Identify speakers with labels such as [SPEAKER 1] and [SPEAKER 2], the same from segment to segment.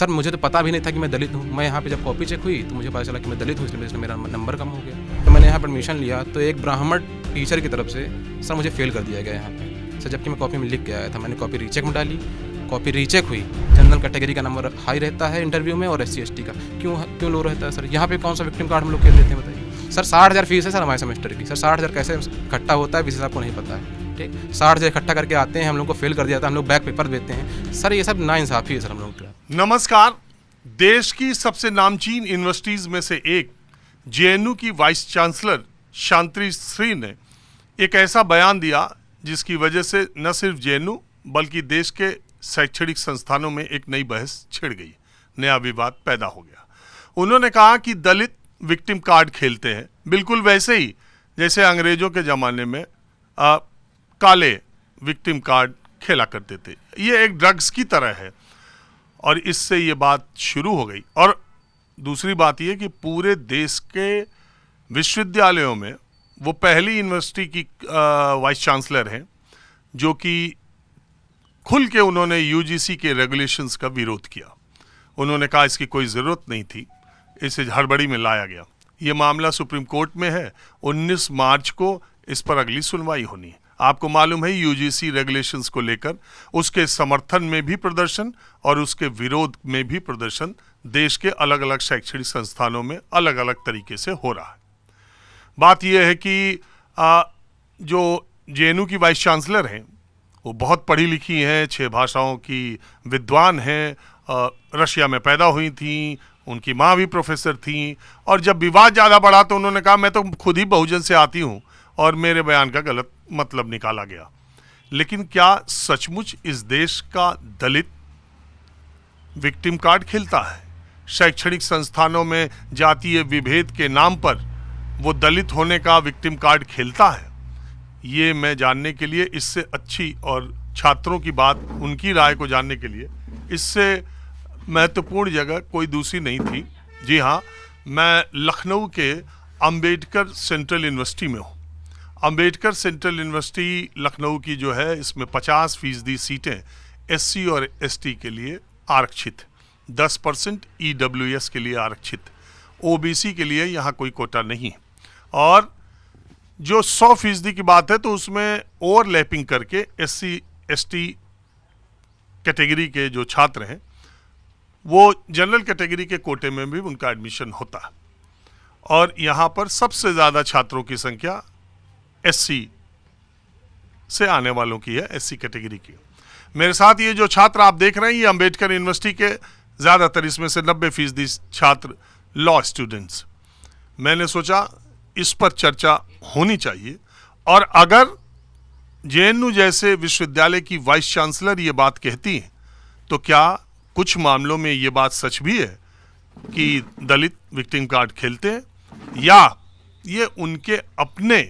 [SPEAKER 1] Sir मुझे तो पता भी नहीं था कि मैं दलित हूँ। मैं यहाँ पे जब कॉपी चेक हुई तो मुझे पता चला कि मैं दलित हूँ, इसलिए मेरा नंबर कम हो गया। तो मैंने यहाँ पर एडमिशन लिया तो एक ब्राह्मण टीचर की तरफ से सर मुझे फेल कर दिया गया यहाँ पे। सर जबकि मैं कॉपी में लिख के आया था, मैंने कॉपी रीचेक में डाली, कॉपी रीचेक हुई। जनरल कैटेगरी का नंबर हाई रहता है इंटरव्यू में और SC/ST का क्यों लो रहता है सर? यहाँ पे कौन सा विक्टिम कार्ड हम लोग खेल देते हैं बताइए? सर 60,000 फीस है सर हमारे सेमेस्टर की। सर 60,000 कैसे इकट्ठा होता है विशेष आपको नहीं पता है, ठीक? 60,000 इकट्ठा करके आते हैं, हम लोग को फेल कर दिया था, हम लोग बैक पेपर देते हैं। सर ये सब नाइंसाफ़ी है सर हम लोग का।
[SPEAKER 2] नमस्कार। देश की सबसे नामचीन यूनिवर्सिटीज में से एक JNU की वाइस चांसलर शांति श्री ने एक ऐसा बयान दिया जिसकी वजह से न सिर्फ JNU बल्कि देश के शैक्षणिक संस्थानों में एक नई बहस छिड़ गई, नया विवाद पैदा हो गया। उन्होंने कहा कि दलित विक्टिम कार्ड खेलते हैं, बिल्कुल वैसे ही जैसे अंग्रेजों के ज़माने में काले विक्टिम कार्ड खेला करते थे। ये एक ड्रग्स की तरह है और इससे ये बात शुरू हो गई। और दूसरी बात ये कि पूरे देश के विश्वविद्यालयों में वो पहली यूनिवर्सिटी की वाइस चांसलर हैं जो कि खुल के उन्होंने UGC के रेगुलेशंस का विरोध किया। उन्होंने कहा इसकी कोई ज़रूरत नहीं थी, इसे हड़बड़ी में लाया गया। ये मामला सुप्रीम कोर्ट में है, 19 मार्च को इस पर अगली सुनवाई होनी है। आपको मालूम है UGC रेगुलेशंस को लेकर उसके समर्थन में भी प्रदर्शन और उसके विरोध में भी प्रदर्शन देश के अलग अलग शैक्षणिक संस्थानों में अलग अलग तरीके से हो रहा है। बात यह है कि जो JNU की वाइस चांसलर हैं वो बहुत पढ़ी लिखी हैं, 6 भाषाओं की विद्वान हैं, रशिया में पैदा हुई थी, उनकी माँ भी प्रोफेसर थी। और जब विवाद ज़्यादा बढ़ा तो उन्होंने कहा मैं तो खुद ही बहुजन से आती हूँ और मेरे बयान का गलत मतलब निकाला गया। लेकिन क्या सचमुच इस देश का दलित विक्टिम कार्ड खेलता है? शैक्षणिक संस्थानों में जातीय विभेद के नाम पर वो दलित होने का विक्टिम कार्ड खेलता है? ये मैं जानने के लिए, इससे अच्छी और छात्रों की बात, उनकी राय को जानने के लिए इससे महत्वपूर्ण जगह कोई दूसरी नहीं थी। जी हाँ, मैं लखनऊ के अंबेडकर सेंट्रल यूनिवर्सिटी में हूँ। अंबेडकर सेंट्रल यूनिवर्सिटी लखनऊ की जो है, इसमें 50% सीटें SC और ST के लिए आरक्षित, 10% EWS के लिए आरक्षित, OBC के लिए यहाँ कोई कोटा नहीं। और जो 100% की बात है तो उसमें ओवरलैपिंग करके SC ST कैटेगरी के जो छात्र हैं वो जनरल कैटेगरी के कोटे में भी उनका एडमिशन होता है। और यहाँ पर सबसे ज़्यादा छात्रों की संख्या SC से आने वालों की है, SC कैटेगरी की। मेरे साथ ये जो छात्र आप देख रहे हैं ये अंबेडकर यूनिवर्सिटी के ज़्यादातर, इसमें से 90% छात्र लॉ स्टूडेंट्स। मैंने सोचा इस पर चर्चा होनी चाहिए। और अगर JNU जैसे विश्वविद्यालय की वाइस चांसलर ये बात कहती हैं तो क्या कुछ मामलों में ये बात सच भी है कि दलित विक्टिम कार्ड खेलते हैं, या ये उनके अपने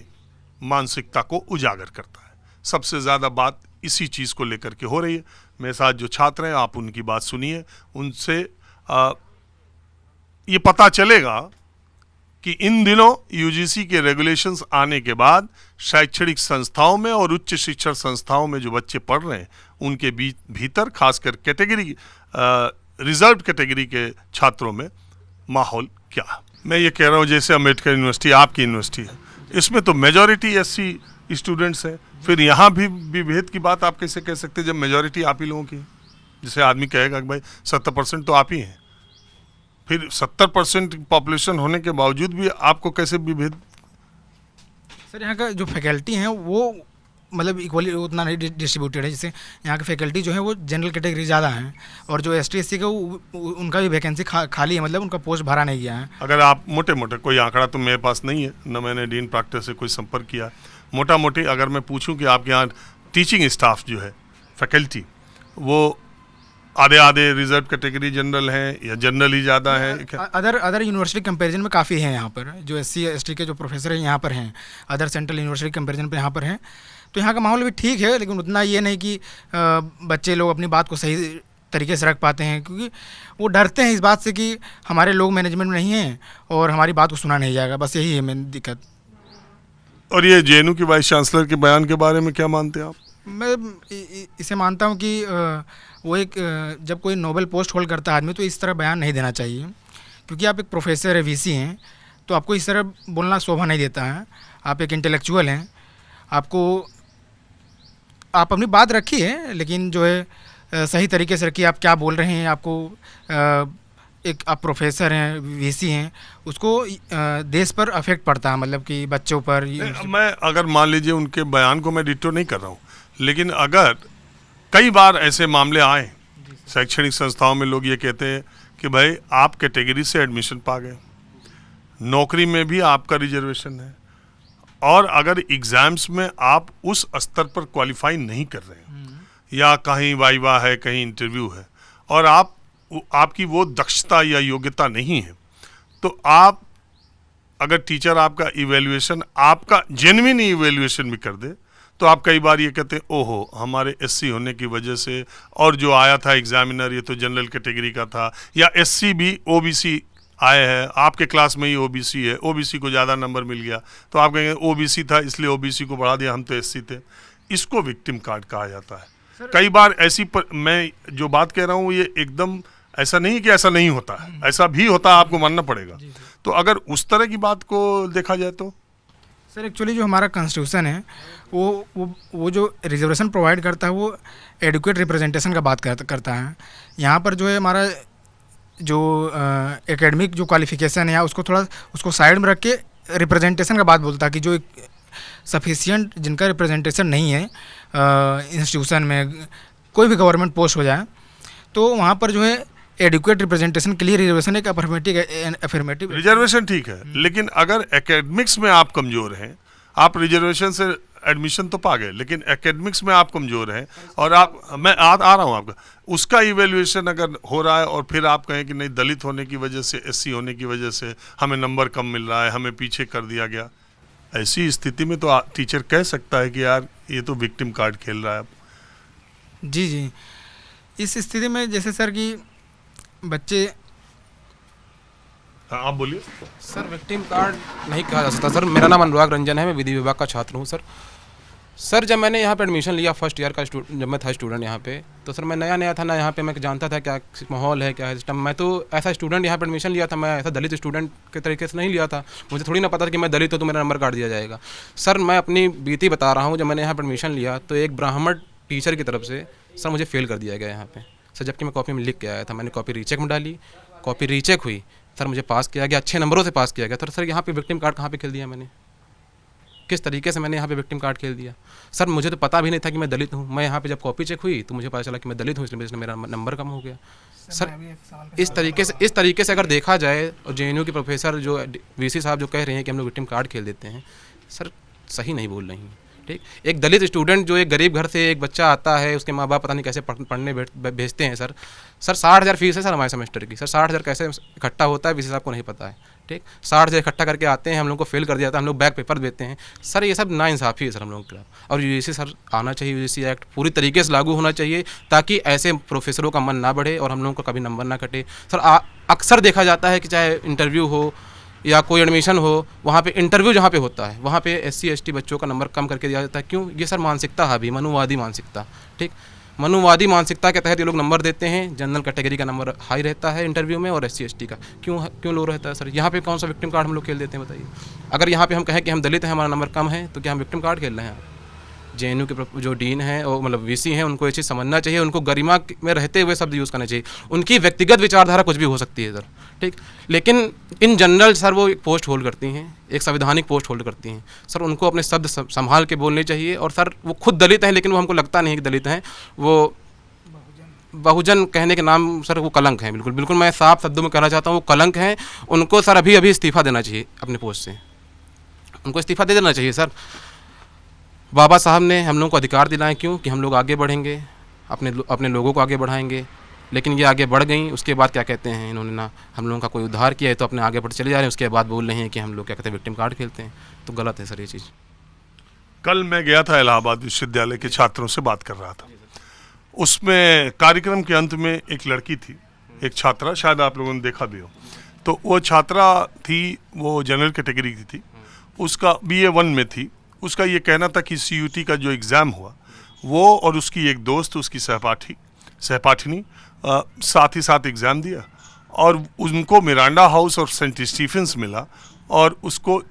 [SPEAKER 2] मानसिकता को उजागर करता है? सबसे ज़्यादा बात इसी चीज़ को लेकर के हो रही है। मेरे साथ जो छात्र हैं आप उनकी बात सुनिए, उनसे ये पता चलेगा कि इन दिनों UGC के रेगुलेशंस आने के बाद शैक्षणिक संस्थाओं में और उच्च शिक्षण संस्थाओं में जो बच्चे पढ़ रहे हैं उनके भीतर खासकर कैटेगरी रिजर्व कैटेगरी के छात्रों में माहौल क्या है। मैं ये कह रहा हूँ जैसे अंबेडकर यूनिवर्सिटी आपकी यूनिवर्सिटी है, इसमें तो मेजॉरिटी SC स्टूडेंट्स हैं, फिर यहाँ भी विभेद की बात आप कैसे कह सकते हैं जब मेजॉरिटी आप ही लोगों की है? जैसे आदमी कहेगा कि भाई 70% तो आप ही हैं, फिर 70% पॉपुलेशन होने के बावजूद भी आपको कैसे विभेद?
[SPEAKER 3] सर यहाँ का जो फैकल्टी हैं वो मतलब इक्वली उतना नहीं डिस्ट्रीब्यूटेड है। जैसे यहाँ के फैकल्टी जो है वो जनरल कैटेगरी ज़्यादा हैं और जो ST SC का उनका भी वैकेंसी खाली है, मतलब उनका पोस्ट भरा नहीं गया है।
[SPEAKER 2] अगर आप मोटे मोटे, कोई आंकड़ा तो मेरे पास नहीं है, न मैंने डीन प्रॉक्टर से कोई संपर्क किया, मोटा मोटी अगर मैं पूछूं कि आपके यहाँ टीचिंग स्टाफ जो है, फैकल्टी, वो आधे रिजर्व कैटेगरी जनरल हैं या जनरल ही ज़्यादा है?
[SPEAKER 3] अदर यूनिवर्सिटी कंपैरिजन में काफ़ी हैं यहाँ पर, जो SC ST के जो प्रोफेसर हैं यहाँ पर हैं, अदर सेंट्रल यूनिवर्सिटी कंपैरिजन पर यहाँ पर हैं। तो यहाँ का माहौल भी ठीक है, लेकिन उतना ये नहीं कि बच्चे लोग अपनी बात को सही तरीके से रख पाते हैं, क्योंकि वो डरते हैं इस बात से कि हमारे लोग मैनेजमेंट में नहीं हैं और हमारी बात को सुना नहीं जाएगा। बस यही है मेन दिक्कत।
[SPEAKER 2] और ये JNU की वाइस चांसलर के बयान के बारे में क्या मानते हैं आप?
[SPEAKER 3] मैं इसे मानता हूँ कि वो एक जब कोई नोबेल पोस्ट होल्ड करता है आदमी तो इस तरह बयान नहीं देना चाहिए, क्योंकि आप एक प्रोफेसर है, वीसी हैं, तो आपको इस तरह बोलना शोभा नहीं देता है। आप एक इंटेलेक्चुअल हैं, आप अपनी बात रखिए, लेकिन जो है सही तरीके से रखिए। आप क्या बोल रहे हैं, आपको एक आप प्रोफेसर हैं, वीसी हैं, उसको देश पर अफेक्ट पड़ता है, मतलब कि बच्चों पर।
[SPEAKER 2] मैं अगर मान लीजिए उनके बयान को मैं डिटो नहीं कर रहा हूँ, लेकिन अगर कई बार ऐसे मामले आए शैक्षणिक संस्थाओं में, लोग ये कहते हैं कि भाई आप कैटेगरी से एडमिशन पा गए, नौकरी में भी आपका रिजर्वेशन है, और अगर एग्ज़ाम्स में आप उस स्तर पर क्वालिफाई नहीं कर रहे हैं, या कहीं वाइवा है, कहीं इंटरव्यू है, और आपकी वो दक्षता या योग्यता नहीं है, तो आप अगर टीचर आपका इवैल्यूएशन, आपका जेन्युइन इवैल्यूएशन भी कर दे, तो आप कई बार ये कहते हैं ओहो हमारे एससी होने की वजह से, और जो आया था एग्जामिनर ये तो जनरल कैटेगरी का था, या एससी भी ओबीसी आए हैं, आपके क्लास में ही ओबीसी है, ओबीसी को ज़्यादा नंबर मिल गया, तो आप कहेंगे ओबीसी था इसलिए ओबीसी को बढ़ा दिया, हम तो एससी थे। इसको विक्टिम कार्ड कहा जाता है। कई बार मैं जो बात कह रहा हूँ ये एकदम ऐसा नहीं कि ऐसा नहीं होता है, ऐसा भी होता है, आपको मानना पड़ेगा। तो अगर उस तरह की बात को देखा जाए तो
[SPEAKER 3] सर एक्चुअली जो हमारा कॉन्स्टिट्यूशन है वो जो रिजर्वेशन प्रोवाइड करता है वो एडुकेट रिप्रेजेंटेशन का बात करता है। यहाँ पर जो है हमारा जो एकेडमिक जो क्वालिफिकेशन है उसको साइड में रख के रिप्रेजेंटेशन का बात बोलता है, कि जो सफिशिएंट जिनका रिप्रेजेंटेशन नहीं है इंस्टीट्यूशन में, कोई भी गवर्नमेंट पोस्ट हो जाए, तो वहाँ पर जो है एडुकेट रिप्रेजेंटेशन के लिए रिजर्वेशन एक अफर्मेटिव
[SPEAKER 2] रिजर्वेशन ठीक है, लेकिन अगर एकेडमिक्स में आप कमज़ोर हैं, आप रिजर्वेशन से एडमिशन तो पा गए, लेकिन एकेडमिक्स में आप कमज़ोर हैं, और मैं आ रहा हूँ आपका, उसका इवैल्यूएशन अगर हो रहा है, और फिर आप कहें कि नहीं दलित होने की वजह से, एससी होने की वजह से हमें नंबर कम मिल रहा है, हमें पीछे कर दिया गया, ऐसी स्थिति में तो टीचर कह सकता है कि यार ये तो विक्टिम कार्ड खेल रहा है।
[SPEAKER 3] जी, इस स्थिति में जैसे सर कि बच्चे,
[SPEAKER 2] हाँ आप बोलिए
[SPEAKER 1] सर। विक्टिम कार्ड नहीं कहा जा सकता सर। मेरा नाम अनुराग रंजन है, मैं विधि विभाग का छात्र हूँ सर। जब मैंने यहाँ पे एडमिशन लिया फर्स्ट ईयर का जब मैं था स्टूडेंट यहाँ पे, तो सर मैं नया था ना, यहाँ पे मैं जानता था क्या माहौल है, क्या है सिस्टम। मैं तो ऐसा स्टूडेंट यहाँ पे एडमिशन लिया था, मैं ऐसा दलित स्टूडेंट के तरीके से नहीं लिया था। मुझे थोड़ी ना पता था कि मैं दलित हूँ तो मेरा नंबर काट दिया जाएगा। सर मैं अपनी बीती बता रहा हूँ, जब मैंने यहाँ पर एडमिशन लिया तो एक ब्राह्मण टीचर की तरफ से सर मुझे फेल कर दिया गया यहाँ पे सर, जबकि मैं कॉपी में लिख के आया था। मैंने कॉपी रीचेक में डाली, कॉपी रीचेक हुई सर, मुझे पास किया गया, अच्छे नंबरों से पास किया गया। तो सर यहाँ पे विक्टिम कार्ड कहाँ पे खेल दिया मैंने, किस तरीके से मैंने यहाँ पे विक्टिम कार्ड खेल दिया सर। मुझे तो पता भी नहीं था कि मैं दलित हूँ। मैं यहाँ पे जब कॉपी चेक हुई तो मुझे पता चला कि मैं दलित हूँ, इसलिए मेरा नंबर कम हो गया सर। इस तरीके से अगर देखा जाए, और जेएनयू के प्रोफेसर जो वीसी साहब जो कह रहे हैं कि हम लोग विक्टिम कार्ड खेल देते हैं सर, सही नहीं बोल रही हैं। ठीक, एक दलित स्टूडेंट जो एक गरीब घर से एक बच्चा आता है, उसके माँ बाप पता नहीं कैसे पढ़ने भेजते हैं सर 60,000 फीस है सर हमारे सेमेस्टर की सर। 60,000 कैसे इकट्ठा होता है वीसी साहब को नहीं पता है। ठीक, 60,000 इकट्ठा करके आते हैं, हम लोग को फेल कर दिया जाता है, हम लोग बैक पेपर देते हैं सर। ये सब नाइंसाफ़ी है सर हम लोगों के खिलाफ। और यूजीसी सर आना चाहिए, यूजीसी एक्ट पूरी तरीके से लागू होना चाहिए, ताकि ऐसे प्रोफेसरों का मन ना बढ़े और हम लोगों का कभी नंबर ना कटे सर। अक्सर देखा जाता है कि चाहे इंटरव्यू हो या कोई एडमिशन हो, वहाँ पे इंटरव्यू जहाँ पे होता है वहाँ पे SC ST बच्चों का नंबर कम करके दिया जाता है। क्यों? ये सर मानसिकता है, अभी मनुवादी मानसिकता। ठीक, मनुवादी मानसिकता के तहत ये लोग नंबर देते हैं। जनरल कैटेगरी का नंबर हाई रहता है इंटरव्यू में, और SC ST का क्यों लो रहता है सर? यहाँ पे कौन सा विक्टिम कार्ड हम लोग खेल देते हैं बताइए? अगर यहाँ पे हम कहें कि हम दलित हैं, हमारा नंबर कम है, तो क्या हम विक्टिम कार्ड खेल रहे हैं? जेएनयू के जो डीन हैं और मतलब वीसी हैं, उनको ये चीज़ समझना चाहिए, उनको गरिमा में रहते हुए शब्द यूज़ करना चाहिए। उनकी व्यक्तिगत विचारधारा कुछ भी हो सकती है सर, ठीक, लेकिन इन जनरल सर वो एक पोस्ट होल्ड करती हैं, एक संवैधानिक पोस्ट होल्ड करती हैं सर। उनको अपने शब्द संभाल के बोलने चाहिए। और सर वो खुद दलित हैं, लेकिन वो हमको लगता नहीं कि दलित हैं, वो बहुजन कहने के नाम सर वो कलंक हैं। बिल्कुल मैं साफ शब्दों में कहना चाहता हूँ, वो कलंक हैं। उनको सर अभी इस्तीफ़ा देना चाहिए अपने पोस्ट से, उनको इस्तीफ़ा दे देना चाहिए सर। बाबा साहब ने हम लोगों को अधिकार दिलाए, क्यों? कि हम लोग आगे बढ़ेंगे, अपने लोगों को आगे बढ़ाएंगे। लेकिन ये आगे बढ़ गई, उसके बाद क्या कहते हैं इन्होंने ना हम लोगों का कोई उद्धार किया है, तो अपने आगे बढ़ चले जा रहे हैं, उसके बाद बोल रहे हैं कि हम लोग क्या कहते हैं विक्टिम कार्ड खेलते हैं। तो गलत है सर ये चीज़।
[SPEAKER 2] कल मैं गया था इलाहाबाद विश्वविद्यालय के छात्रों से बात कर रहा था। उसमें कार्यक्रम के अंत में एक लड़की थी, एक छात्रा, शायद आप लोगों ने देखा भी हो। तो वो छात्रा थी, वो जनरल कैटेगरी की थी, उसका BA 1 में थी। उसका ये कहना था कि CUT का जो एग्ज़ाम हुआ वो और उसकी एक दोस्त, उसकी सहपाठिनी साथ ही साथ एग्ज़ाम दिया और उनको मिरांडा हाउस और सेंट स्टीफेंस मिला और उसको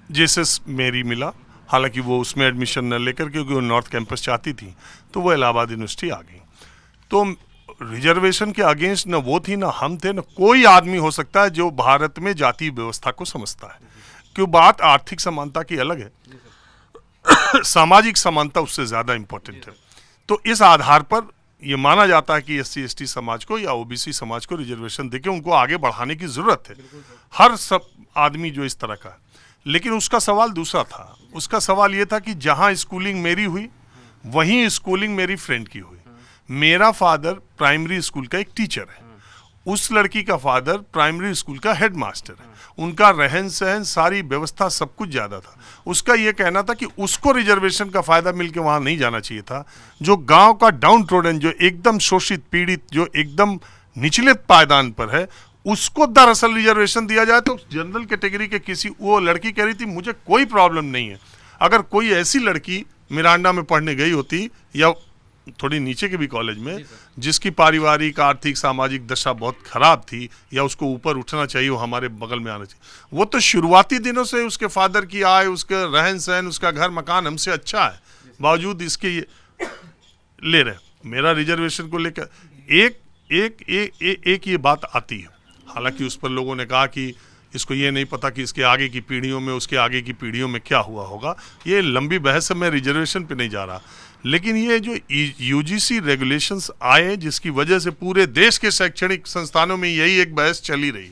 [SPEAKER 2] जेसस मेरी मिला। हालांकि वो उसमें एडमिशन न लेकर, क्योंकि वो नॉर्थ कैंपस चाहती थी, तो वो इलाहाबाद यूनिवर्सिटी आ गई। तो रिजर्वेशन के अगेंस्ट न वो थी, न हम थे, न कोई आदमी हो सकता है जो भारत में जाति व्यवस्था को समझता है। क्यों बात आर्थिक समानता की अलग है, सामाजिक समानता उससे ज़्यादा इम्पोर्टेंट है। तो इस आधार पर ये माना जाता है कि SC/ST समाज को या OBC समाज को रिजर्वेशन देके उनको आगे बढ़ाने की ज़रूरत है, हर सब आदमी जो इस तरह का है। लेकिन उसका सवाल दूसरा था। उसका सवाल ये था कि जहाँ स्कूलिंग मेरी हुई वहीं स्कूलिंग मेरी फ्रेंड की हुई। मेरा फादर प्राइमरी स्कूल का एक टीचर है, उस लड़की का फादर प्राइमरी स्कूल का हेडमास्टर है। उनका रहन सहन, सारी व्यवस्था, सब कुछ ज़्यादा था। उसका ये कहना था कि उसको रिजर्वेशन का फ़ायदा मिलके वहाँ नहीं जाना चाहिए था। जो गांव का डाउन ट्रोडन, जो एकदम शोषित पीड़ित, जो एकदम निचले पायदान पर है, उसको दरअसल रिजर्वेशन दिया जाए तो जनरल कैटेगरी के किसी, वो लड़की कह रही थी मुझे कोई प्रॉब्लम नहीं है। अगर कोई ऐसी लड़की मिरांडा में पढ़ने गई होती या थोड़ी नीचे के भी कॉलेज में, जिसकी पारिवारिक, आर्थिक, सामाजिक दशा बहुत खराब थी, या उसको ऊपर उठना चाहिए, वो हमारे बगल में आना चाहिए। वो तो शुरुआती दिनों से उसके फादर की आय, उसका रहन सहन, उसका घर मकान हमसे अच्छा है, बावजूद इसके ये ले रहे। मेरा रिजर्वेशन को लेकर एक ये बात आती है। हालांकि उस पर लोगों ने कहा कि इसको ये नहीं पता कि इसके आगे की पीढ़ियों में, उसके आगे की पीढ़ियों में क्या हुआ होगा। ये लंबी बहस है, मैं रिजर्वेशन पे नहीं जा रहा। लेकिन ये जो UGC रेगुलेशंस आए, जिसकी वजह से पूरे देश के शैक्षणिक संस्थानों में यही एक बहस चली रही।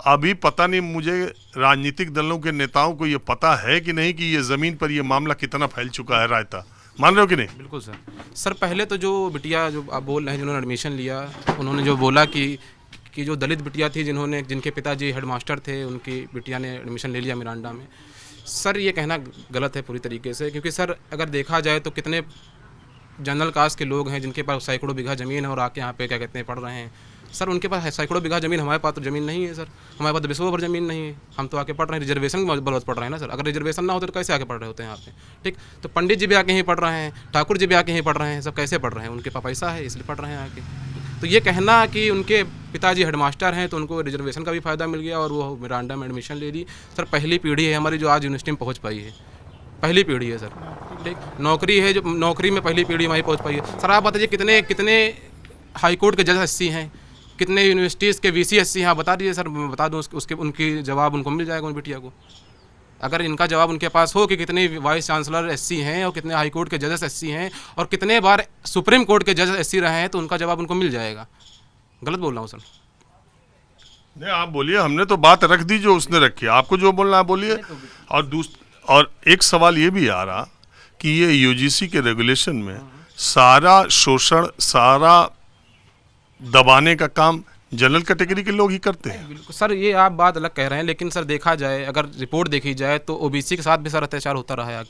[SPEAKER 2] अभी पता नहीं मुझे राजनीतिक दलों के नेताओं को ये पता है कि नहीं कि ये ज़मीन पर ये मामला कितना फैल चुका है। रायता मान रहे हो कि नहीं?
[SPEAKER 1] बिल्कुल सर पहले तो जो बिटिया जो आप बोल रहे हैं, जिन्होंने एडमिशन लिया, उन्होंने जो बोला कि जो दलित बिटिया थी, जिनके पिताजी हेडमास्टर थे, उनकी बिटिया ने एडमिशन ले लिया मिरांडा में। सर ये कहना गलत है पूरी तरीके से, क्योंकि सर अगर देखा जाए तो कितने जनरल कास्ट के लोग हैं जिनके पास सैकड़ों बीघा ज़मीन है और आके यहाँ पे क्या कहते हैं पढ़ रहे हैं। सर उनके पास सैकड़ों बीघा ज़मीन, हमारे पास तो ज़मीन नहीं है सर, हमारे पास तो विश्व भर ज़मीन नहीं है। हम तो आके पढ़ रहे हैं, रिजर्वेशन की बदौलत पढ़ रहे हैं ना सर। अगर रिजर्वेशन ना होते तो कैसे आके पढ़ रहे होते हैं यहाँ पे? ठीक, तो पंडित जी भी आके यहीं पढ़ रहे हैं, ठाकुर जी भी आके यहीं पढ़ रहे हैं, सब कैसे पढ़ रहे हैं? उनके पास पैसा है इसलिए पढ़ रहे हैं आके। तो ये कहना कि उनके पिताजी हेडमास्टर हैं तो उनको रिजर्वेशन का भी फ़ायदा मिल गया और वो मिरांडा में एडमिशन ले ली। सर पहली पीढ़ी है हमारी जो आज यूनिवर्सिटी में पहुँच पाई है, पहली पीढ़ी है सर। ठीक, नौकरी है, जो नौकरी में पहली पीढ़ी हमारी पहुँच पाई है। सर आप बताइए कितने हाई कोर्ट के जज SC हैं, कितने यूनिवर्सिटीज़ के VC SC हैं, बता दीजिए सर, मैं बता दूँ उसके उनकी जवाब उनको मिल जाएगा उन बिटिया को। अगर इनका जवाब उनके पास हो कि कितने वाइस चांसलर SC हैं और कितने हाई कोर्ट के जजेस SC हैं और कितने बार सुप्रीम कोर्ट के जज SC रहे हैं, तो उनका जवाब उनको मिल जाएगा। गलत बोल रहा हूँ सर?
[SPEAKER 2] नहीं, आप बोलिए, हमने तो बात रख दी जो उसने रखी। आपको जो बोलना है बोलिए। और एक सवाल ये भी आ रहा कि ये UGC के रेगुलेशन में सारा शोषण, सारा दबाने का काम जनरल कैटेगरी के लोग ही करते हैं।
[SPEAKER 1] बिल्कुल सर, ये आप बात अलग कह रहे हैं, लेकिन सर देखा जाए, अगर रिपोर्ट देखी जाए तो OBC के साथ भी सर अत्याचार होता रहा है